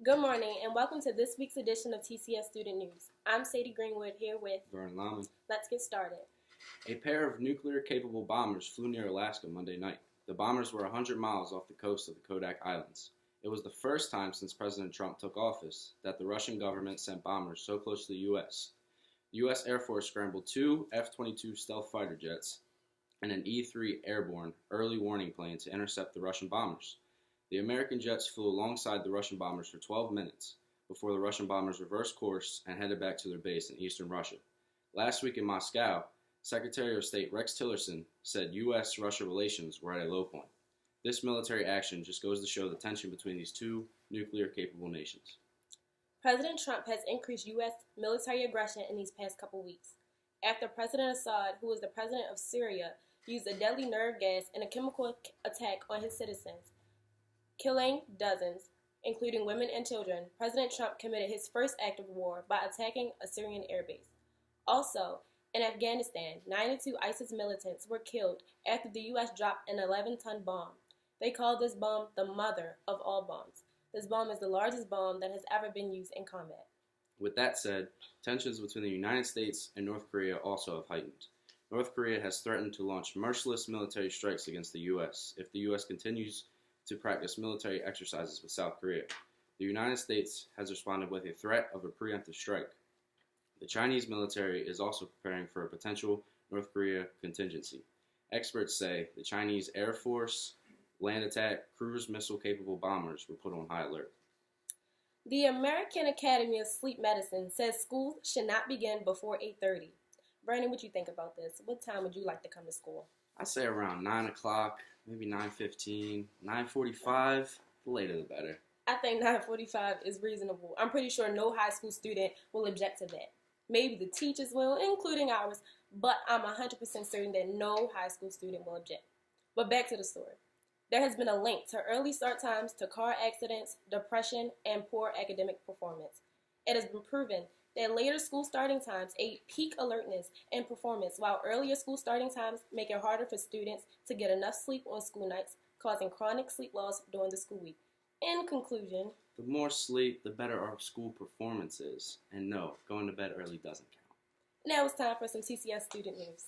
Good morning and welcome to this week's edition of TCS Student News. I'm Sadie Greenwood here with Vernon, Laumann. Let's get started. A pair of nuclear-capable bombers flew near Alaska Monday night. The bombers were 100 miles off the coast of the Kodak Islands. It was the first time since President Trump took office that the Russian government sent bombers so close to the U.S. The U.S. Air Force scrambled two F-22 stealth fighter jets and an E-3 airborne early warning plane to intercept the Russian bombers. The American jets flew alongside the Russian bombers for 12 minutes before the Russian bombers reversed course and headed back to their base in eastern Russia. Last week in Moscow, Secretary of State Rex Tillerson said U.S.-Russia relations were at a low point. This military action just goes to show the tension between these two nuclear-capable nations. President Trump has increased U.S. military aggression in these past couple weeks, after President Assad, who is the president of Syria, used a deadly nerve gas in a chemical attack on his citizens, killing dozens, including women and children. President Trump committed his first act of war by attacking a Syrian airbase. Also, in Afghanistan, 92 ISIS militants were killed after the U.S. dropped an 11-ton bomb. They call this bomb the mother of all bombs. This bomb is the largest bomb that has ever been used in combat. With that said, tensions between the United States and North Korea also have heightened. North Korea has threatened to launch merciless military strikes against the U.S. if the U.S. continues to practice military exercises with South Korea. The United States has responded with a threat of a preemptive strike. The Chinese military is also preparing for a potential North Korea contingency. Experts say the Chinese Air Force, land attack, cruise missile-capable bombers were put on high alert. The American Academy of Sleep Medicine says schools should not begin before 8:30. Vernon, what do you think about this? What time would you like to come to school? I say around 9 o'clock, maybe 9:15, 9:45. The later the better. I think 9:45 is reasonable. I'm pretty sure no high school student will object to that. Maybe the teachers will, including ours, but I'm 100% certain that no high school student will object. But back to the story. There has been a link to early start times to car accidents, depression, and poor academic performance. It has been proven that later school starting times aid peak alertness and performance, while earlier school starting times make it harder for students to get enough sleep on school nights, causing chronic sleep loss during the school week. In conclusion, the more sleep, the better our school performance is. And no, going to bed early doesn't count. Now it's time for some TCS Student News.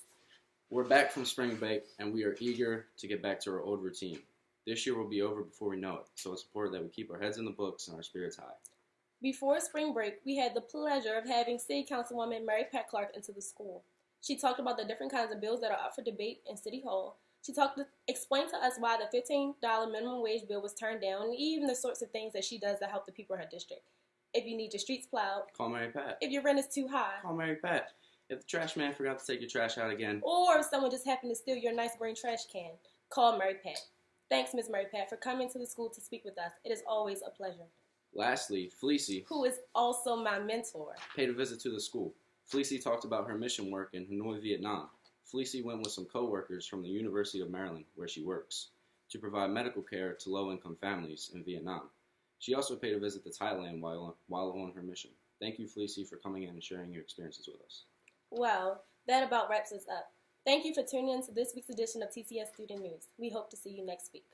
We're back from spring break, and we are eager to get back to our old routine. This year will be over before we know it, so it's important that we keep our heads in the books and our spirits high. Before spring break, we had the pleasure of having City Councilwoman Mary Pat Clark into the school. She talked about the different kinds of bills that are up for debate in City Hall. She explained to us why the $15 minimum wage bill was turned down, and even the sorts of things that she does to help the people in her district. If you need your streets plowed, call Mary Pat. If your rent is too high, call Mary Pat. If the trash man forgot to take your trash out again, or if someone just happened to steal your nice green trash can, call Mary Pat. Thanks, Ms. Mary Pat, for coming to the school to speak with us. It is always a pleasure. Lastly, Felicie, who is also my mentor, paid a visit to the school. Felicie talked about her mission work in Hanoi, Vietnam. Felicie went with some co-workers from the University of Maryland, where she works, to provide medical care to low-income families in Vietnam. She also paid a visit to Thailand while on her mission. Thank you, Felicie, for coming in and sharing your experiences with us. Well, that about wraps us up. Thank you for tuning in to this week's edition of TCS Student News. We hope to see you next week.